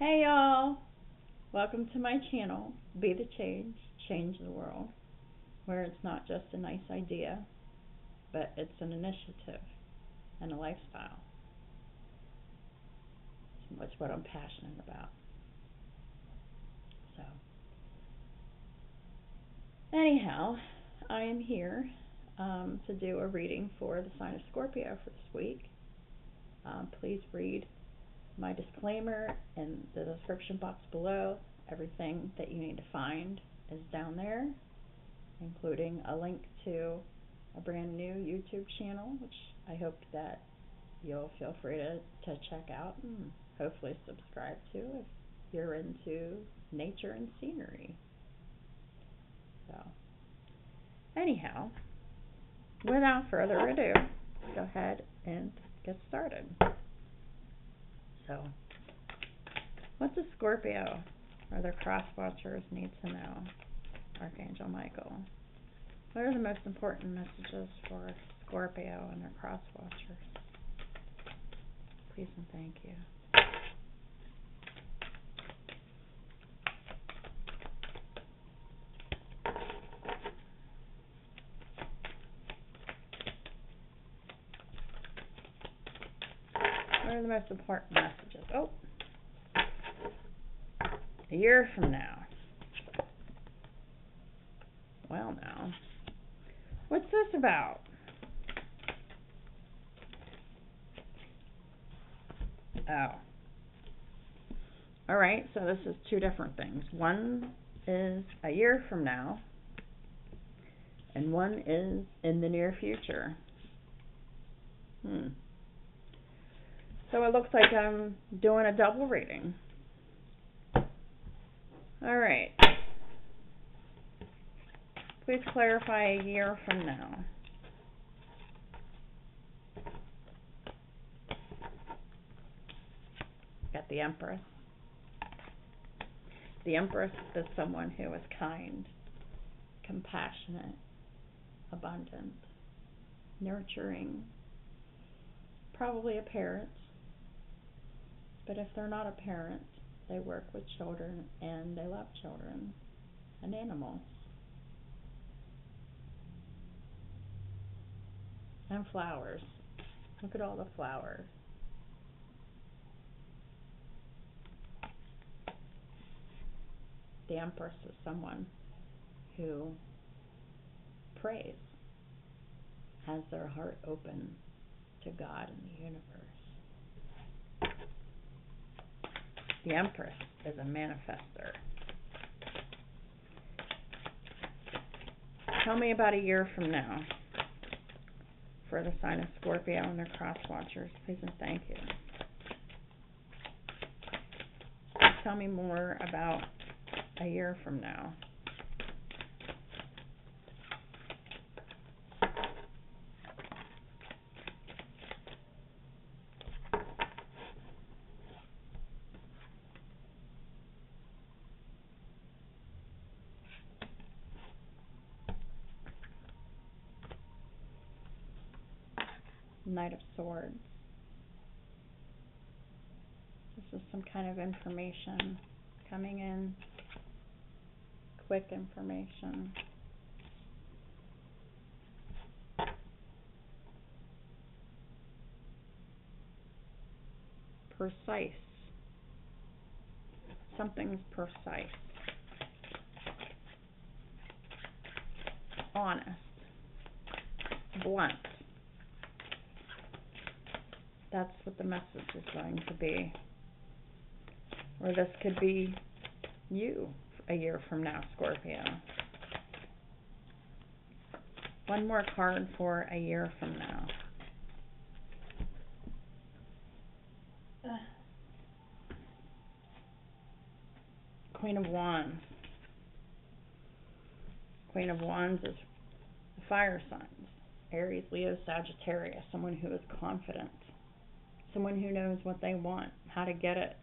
Hey y'all, welcome to my channel, Be the Change, Change the World, where it's not just a nice idea, but it's an initiative and a lifestyle. It's what I'm passionate about. So, anyhow, I am here to do a reading for the sign of Scorpio for this week. Please read my disclaimer in the description box below. Everything that you need to find is down there, including a link to a brand new YouTube channel, which I hope that you'll feel free to check out and hopefully subscribe to if you're into nature and scenery. So, anyhow, without further ado, go ahead and get started. So, what does Scorpio or their cross watchers need to know? Archangel Michael. What are the most important messages for Scorpio and their cross watchers? Please and thank you. What are the most important messages? Oh, a year from now. Well, now, what's this about? Oh. All right, so this is two different things. One is a year from now, and one is in the near future. So it looks like I'm doing a double reading. All right. Please clarify a year from now. Got the Empress. The Empress is someone who is kind, compassionate, abundant, nurturing, probably a parent. But if they're not a parent, they work with children and they love children and animals. And flowers. Look at all the flowers. The Empress is someone who prays, has their heart open to God and the universe. The Empress is a manifester. Tell me about a year from now for the sign of Scorpio and their cross watchers. Please and thank you. Tell me more about a year from now. Knight of Swords. This is some kind of information coming in. Quick information. Precise. Something's precise. Honest. Blunt. That's what the message is going to be. Or this could be you a year from now, Scorpio. One more card for a year from now. Queen of Wands. Queen of Wands is the fire signs. Aries, Leo, Sagittarius. Someone who is confident. Someone who knows what they want, how to get it.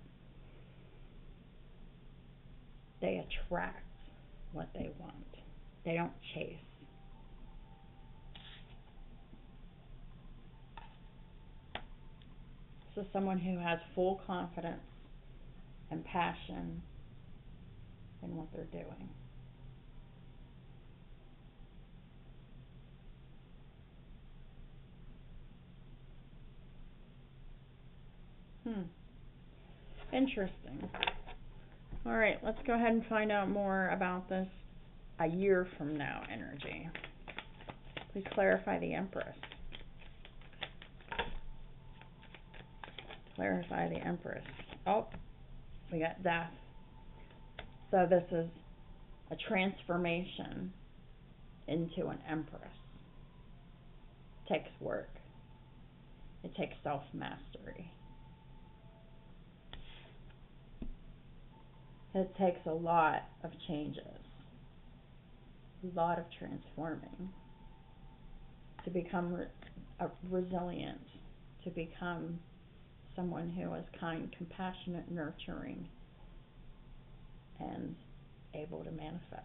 They attract what they want. They don't chase. This is someone who has full confidence and passion in what they're doing. Interesting. All right, let's go ahead and find out more about this a year from now energy. Please clarify the Empress. Clarify the Empress. Oh, we got death. So this is a transformation into an Empress. It takes work. It takes self-mastery. It takes a lot of changes, a lot of transforming to become resilient, to become someone who is kind, compassionate, nurturing, and able to manifest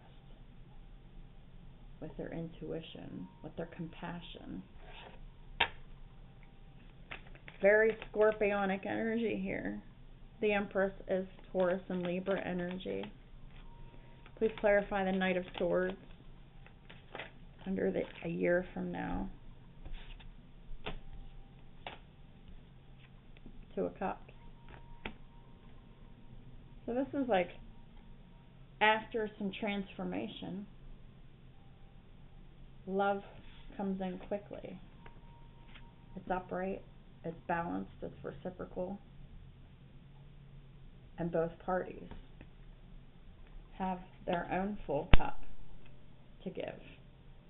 with their intuition, with their compassion. Very scorpionic energy here. The Empress is Taurus and Libra energy. Please clarify the Knight of Swords under a year from now. Two of Cups. So this is like after some transformation, love comes in quickly. It's upright, it's balanced, it's reciprocal, and both parties have their own full cup to give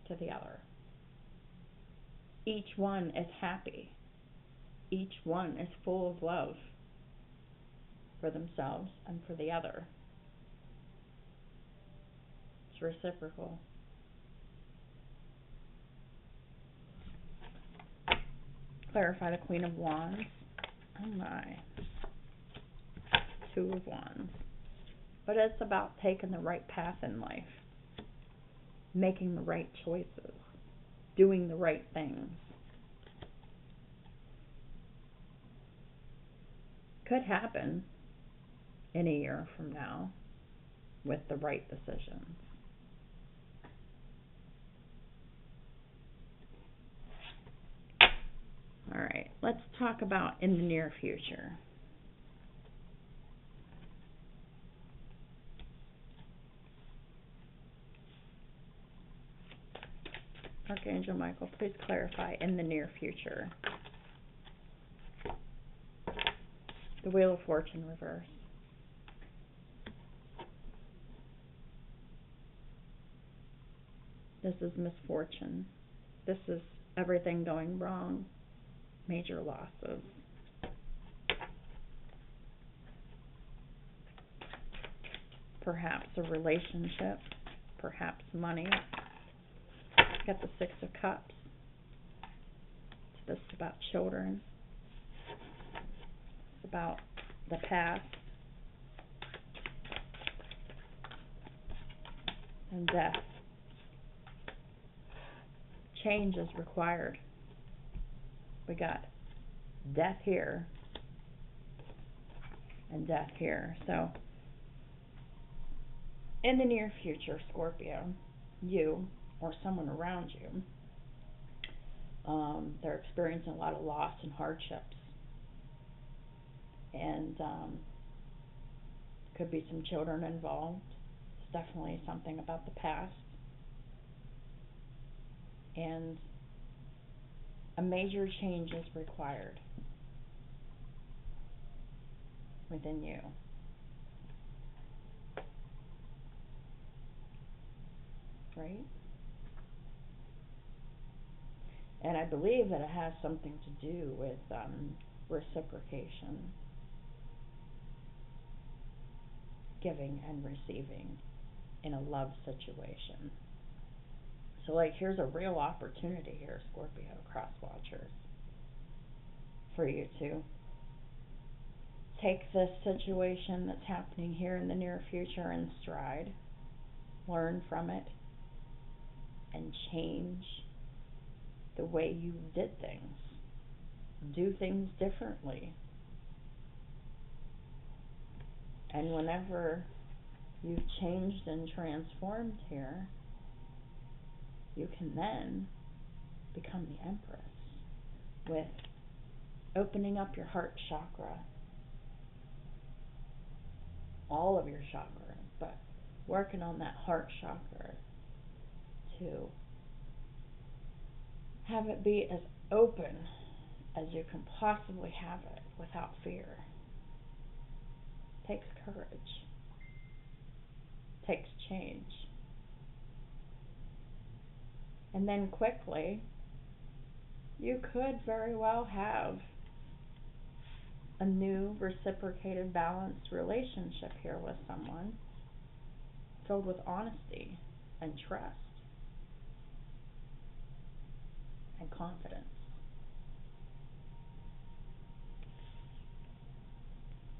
to the other. Each one is happy. Each one is full of love for themselves and for the other. It's reciprocal. Clarify the Queen of Wands. Oh my. Two of Wands. But it's about taking the right path in life, making the right choices, doing the right things. Could happen in a year from now with the right decisions. All right, let's talk about in the near future. Archangel Michael, please clarify in the near future. The Wheel of Fortune reverse. This is misfortune. This is everything going wrong. Major losses. Perhaps a relationship. Perhaps money. Got the Six of Cups. This is about children. It's about the past. And death. Change is required. We got death here and death here. So, in the near future, Scorpio, you or someone around you, they're experiencing a lot of loss and hardships. And could be some children involved. It's definitely something about the past. And a major change is required within you. Right? And I believe that it has something to do with reciprocation, giving and receiving in a love situation. So, like, here's a real opportunity here, Scorpio, cross watchers, for you to take this situation that's happening here in the near future in stride, learn from it, and change the way you did things. Do things differently. And whenever you've changed and transformed here, you can then become the Empress with opening up your heart chakra, all of your chakras, but working on that heart chakra to have it be as open as you can possibly have it without fear. Takes courage. Takes change. And then quickly, you could very well have a new reciprocated, balanced relationship here with someone filled with honesty and trust and confidence.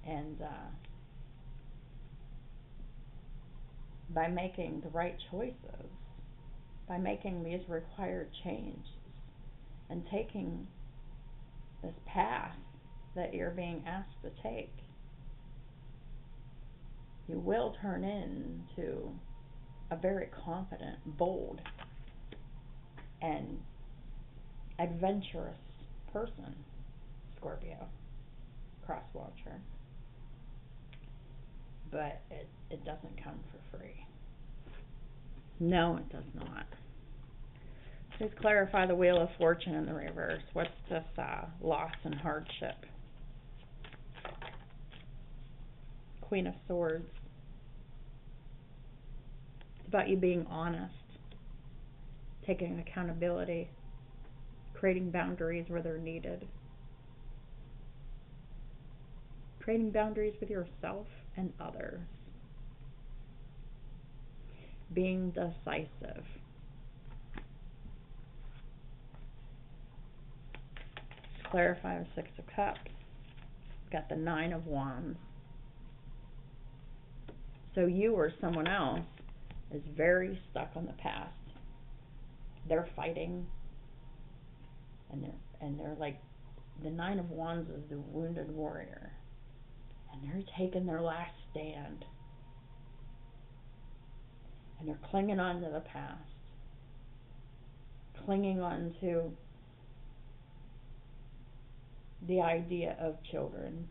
And by making the right choices, by making these required changes, and taking this path that you're being asked to take, you will turn into a very confident, bold, and adventurous person, Scorpio, cross watcher. But it doesn't come for free. No, it does not. Please clarify the Wheel of Fortune in the reverse. What's this loss and hardship? Queen of Swords. It's about you being honest, taking accountability, creating boundaries where they're needed, creating boundaries with yourself and others, being decisive. Clarify the Six of Cups. Got the Nine of Wands. So you or someone else is very stuck on the past. They're fighting, and they're like, the Nine of Wands is the wounded warrior, and they're taking their last stand, and they're clinging on to the past, clinging on to the idea of children.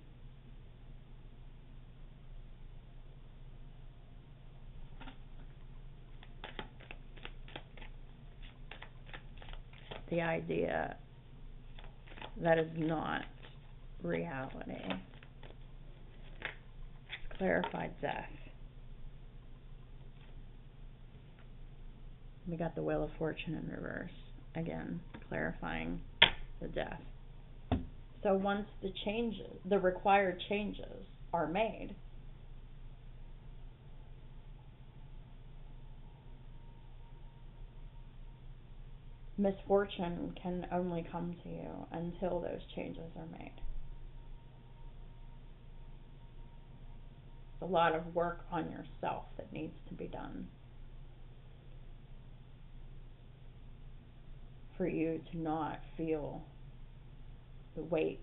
The idea that is not reality. Clarified death. We got the Wheel of Fortune in reverse. Again, clarifying the death. So once the required changes are made, misfortune can only come to you until those changes are made. It's a lot of work on yourself that needs to be done for you to not feel the weight,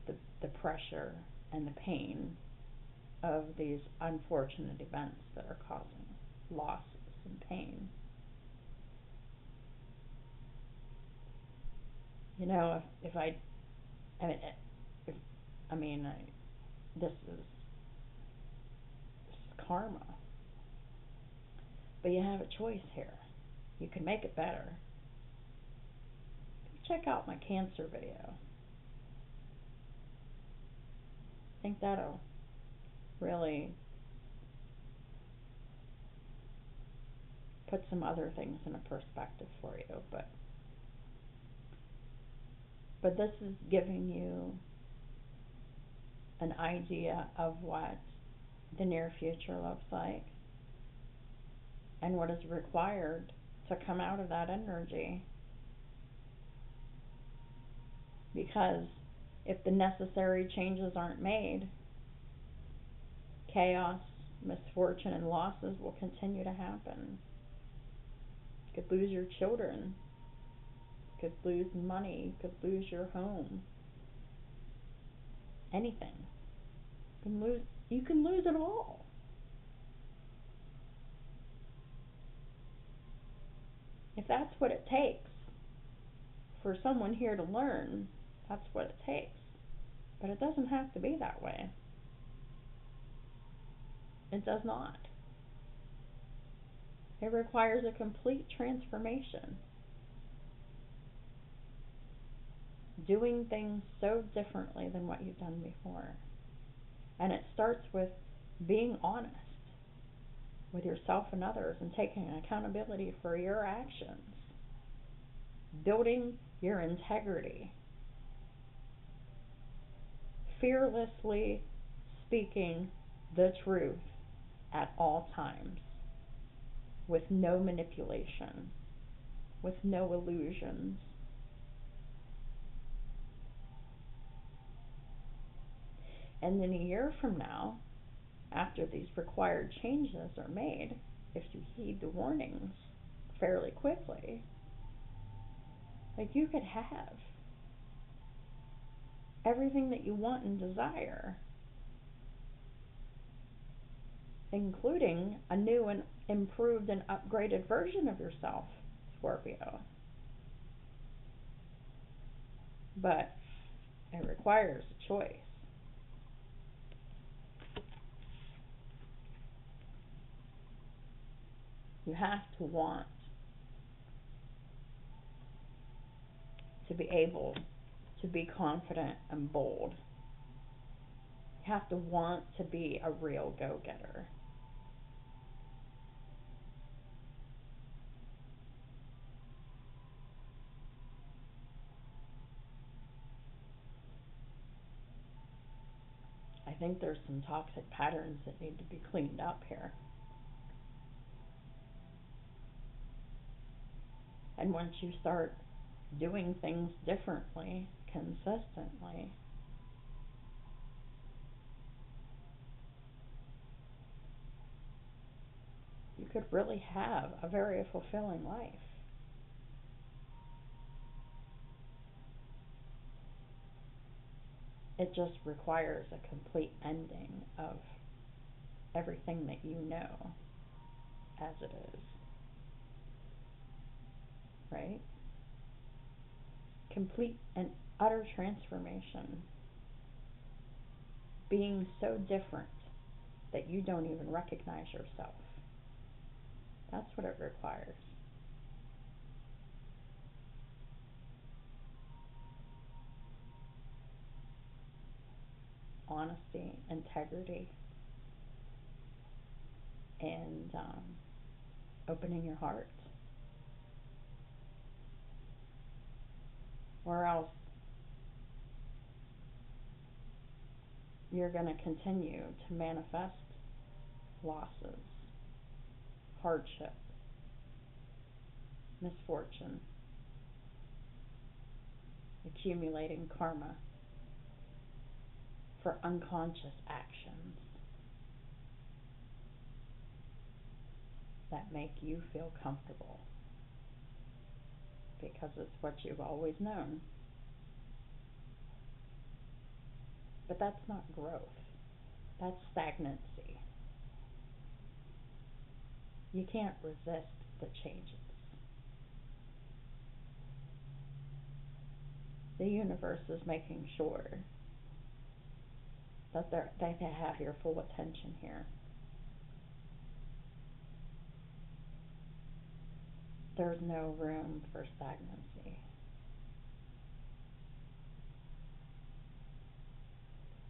the pressure, and the pain of these unfortunate events that are causing losses and pain. You know, this is karma. But you have a choice here. You can make it better. Check out my Cancer video. I think that'll really put some other things in a perspective for you. But this is giving you an idea of what the near future looks like and what is required to come out of that energy. Because if the necessary changes aren't made, chaos, misfortune, and losses will continue to happen. You could lose your children. You could lose money. You could lose your home. Anything. You can lose you can lose it all. If that's what it takes for someone here to learn, that's what it takes. But it doesn't have to be that way. It does not. It requires a complete transformation. Doing things so differently than what you've done before. And it starts with being honest with yourself and others and taking accountability for your actions. Building your integrity. Fearlessly speaking the truth at all times. With no manipulation. With no illusions. And then a year from now, after these required changes are made, if you heed the warnings fairly quickly, like you could have everything that you want and desire, including a new and improved and upgraded version of yourself, Scorpio. But it requires a choice. You have to want to be able to be confident and bold. You have to want to be a real go-getter. I think there's some toxic patterns that need to be cleaned up here. And once you start doing things differently, consistently, you could really have a very fulfilling life. It just requires a complete ending of everything that you know as it is. Right? Complete and utter transformation. Being so different that you don't even recognize yourself. That's what it requires. Honesty, integrity, and opening your heart. Or else you're going to continue to manifest losses, hardship, misfortune, accumulating karma for unconscious actions that make you feel comfortable because it's what you've always known. But that's not growth. That's stagnancy. You can't resist the changes. The universe is making sure that they have your full attention here. There's no room for stagnancy.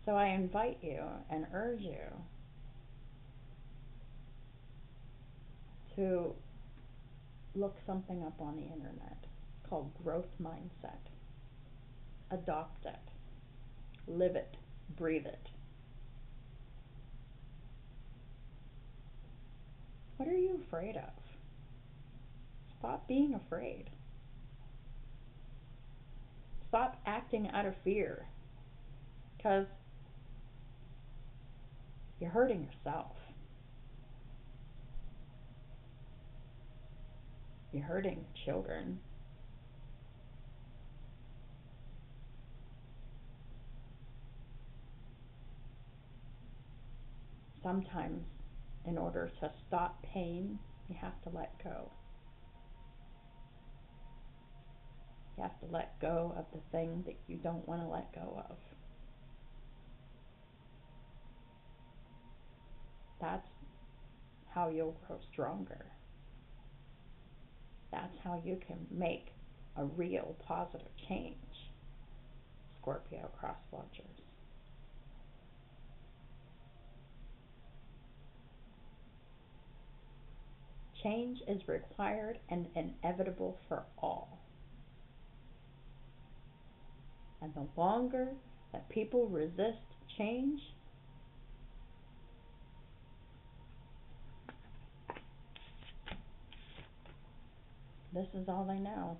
So I invite you and urge you to look something up on the internet called growth mindset. Adopt it. Live it. Breathe it. What are you afraid of? Stop being afraid. Stop acting out of fear, because you're hurting yourself. You're hurting your children. sometimes in order to stop pain, you have to let go. You have to let go of the thing that you don't want to let go of. That's how you'll grow stronger. That's how you can make a real positive change, Scorpio cross watchers. Change is required and inevitable for all. And the longer that people resist change, this is all they know.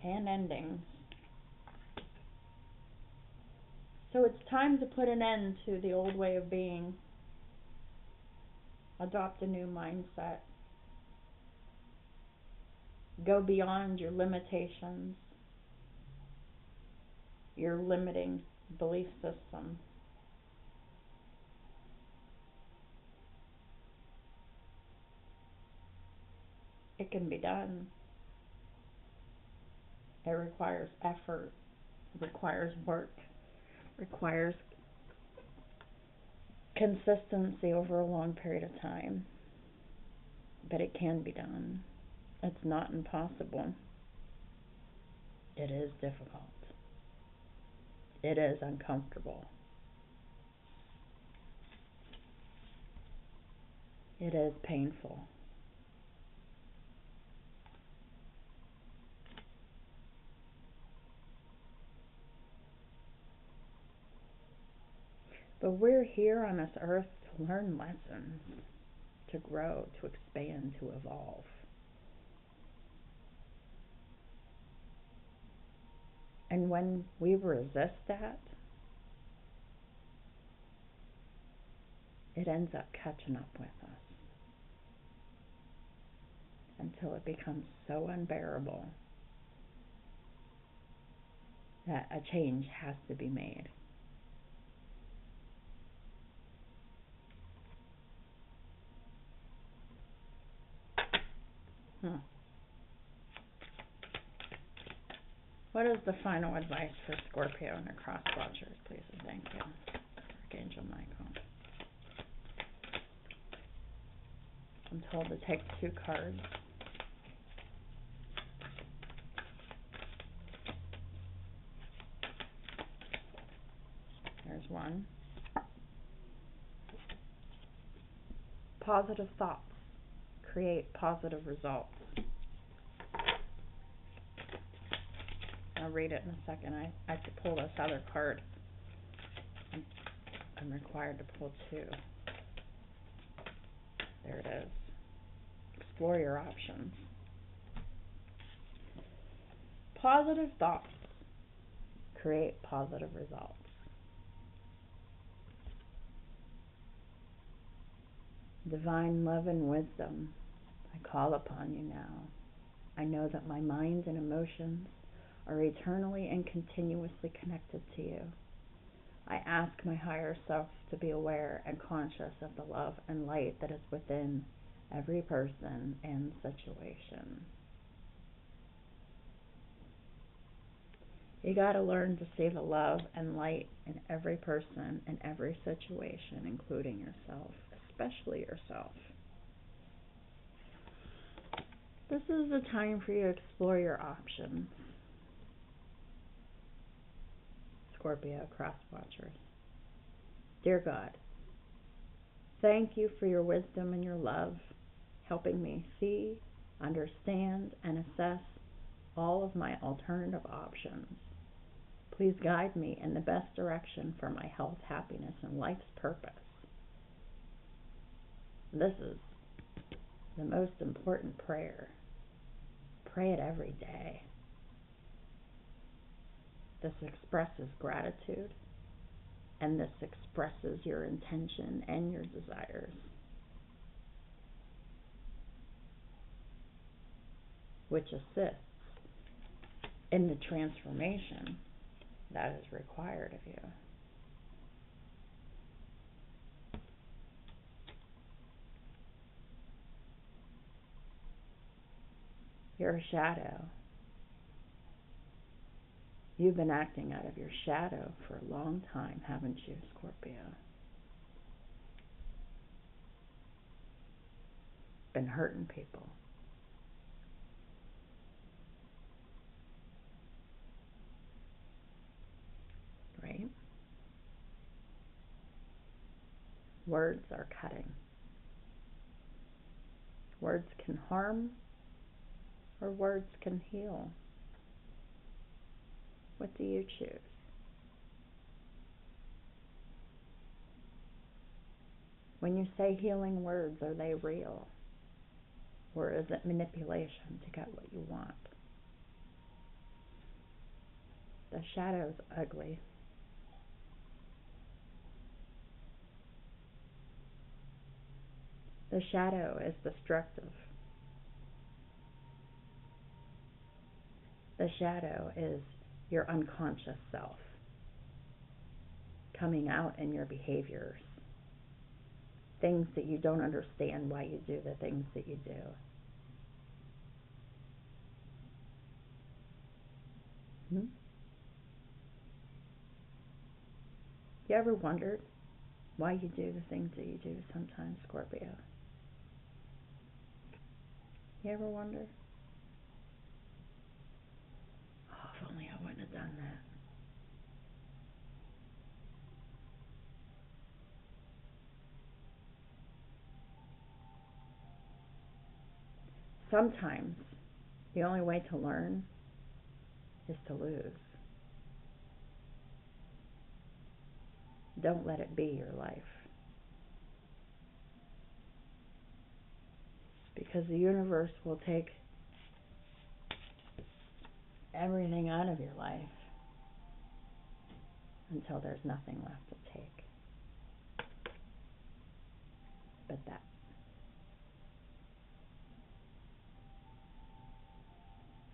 And endings. So it's time to put an end to the old way of being. Adopt a new mindset. Go beyond your limitations, your limiting belief system. It can be done. It requires effort, it requires work, it requires consistency over a long period of time. But it can be done. It's not impossible. It is difficult. It is uncomfortable. It is painful. But we're here on this earth to learn lessons, to grow, to expand, to evolve. And when we resist that, it ends up catching up with us until it becomes so unbearable that a change has to be made. What is the final advice for Scorpio and their cross watchers, please and thank you, Archangel Michael? I'm told to take 2 cards. There's one. Positive thoughts create positive results. I'll read it in a second. I have to pull this other card. I'm required to pull 2. There it is. Explore your options. Positive thoughts create positive results. Divine love and wisdom, I call upon you now. I know that my mind and emotions are eternally and continuously connected to you. I ask my higher self to be aware and conscious of the love and light that is within every person and situation. You got to learn to see the love and light in every person and every situation, including yourself, especially yourself. This is the time for you to explore your options. Scorpio cross watchers. Dear God, thank you for your wisdom and your love, helping me see, understand, and assess all of my alternative options. Please guide me in the best direction for my health, happiness, and life's purpose. This is the most important prayer. Pray it every day. This expresses gratitude, and this expresses your intention and your desires, which assists in the transformation that is required of you. You're a shadow. You've been acting out of your shadow for a long time, haven't you, Scorpio? Been hurting people. Right? Words are cutting. Words can harm or words can heal. What do you choose? When you say healing words, are they real? Or is it manipulation to get what you want? The shadow's ugly. The shadow is destructive. The shadow is your unconscious self coming out in your behaviors, things that you don't understand why you do the things that you do. You ever wondered why you do the things that you do sometimes, Scorpio? You ever wonder? Oh, if only I wouldn't have done that. Sometimes the only way to learn is to lose. Don't let it be your life. Because the universe will take everything out of your life until there's nothing left to take. But that.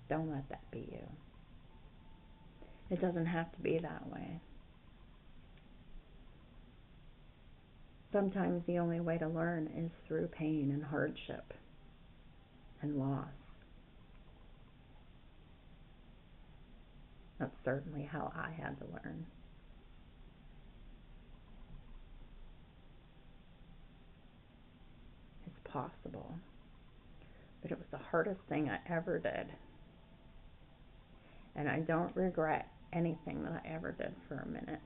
Don't let that be you. It doesn't have to be that way. Sometimes the only way to learn is through pain and hardship and loss. That's certainly how I had to learn. It's possible. But it was the hardest thing I ever did. And I don't regret anything that I ever did for a minute.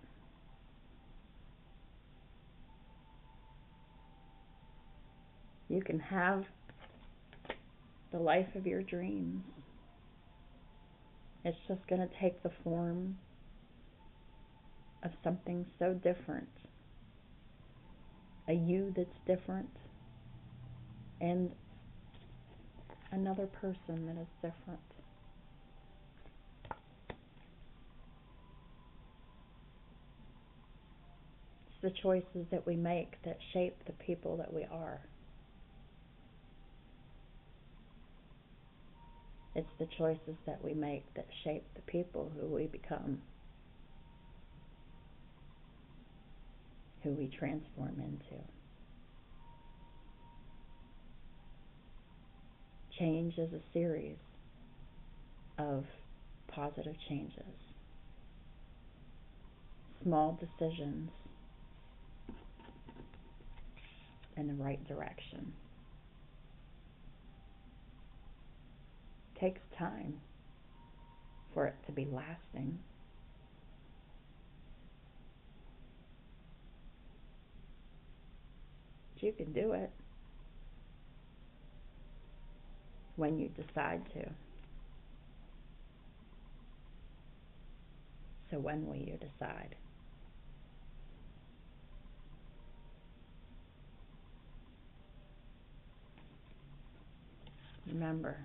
You can have the life of your dreams. It's just going to take the form of something so different. A you that's different and another person that is different. It's the choices that we make that shape the people that we are. It's the choices that we make that shape the people who we become, who we transform into. Change is a series of positive changes, small decisions in the right direction. It takes time for it to be lasting. But you can do it when you decide to. So when will you decide? Remember,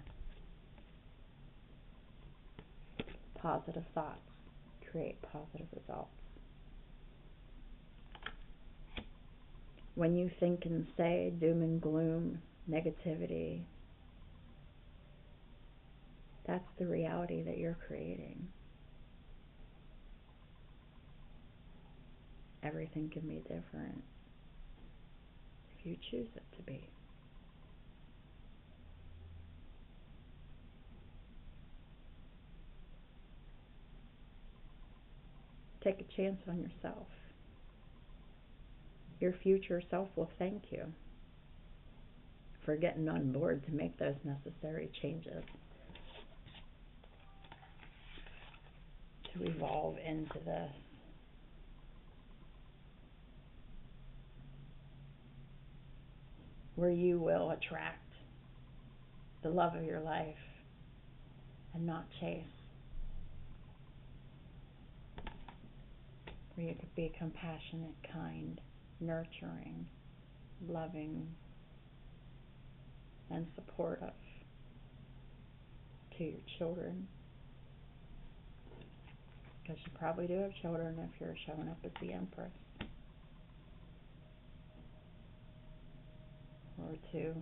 positive thoughts create positive results. When you think and say doom and gloom, negativity, that's the reality that you're creating. Everything can be different if you choose it to be. take a chance on yourself. Your future self will thank you for getting on board to make those necessary changes to evolve into this. Where you will attract the love of your life and not chase. Where you could be compassionate, kind, nurturing, loving, and supportive to your children. Because you probably do have children if you're showing up as the Empress. Or to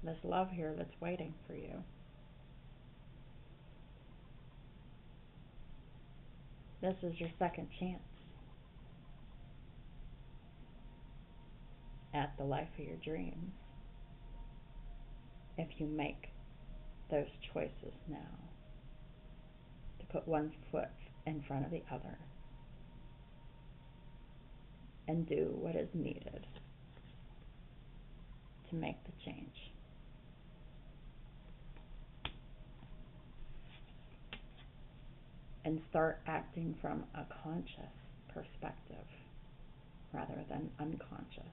this love here that's waiting for you. This is your second chance at the life of your dreams if you make those choices now to put one foot in front of the other and do what is needed to make the change. And start acting from a conscious perspective rather than unconscious.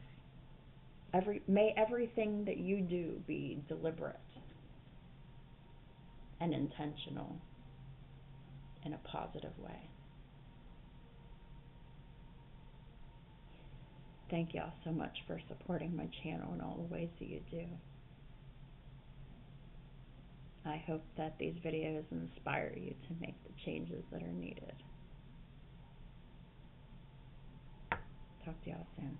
May everything that you do be deliberate and intentional in a positive way. Thank y'all so much for supporting my channel in all the ways that you do. I hope that these videos inspire you to make the changes that are needed. Talk to y'all soon.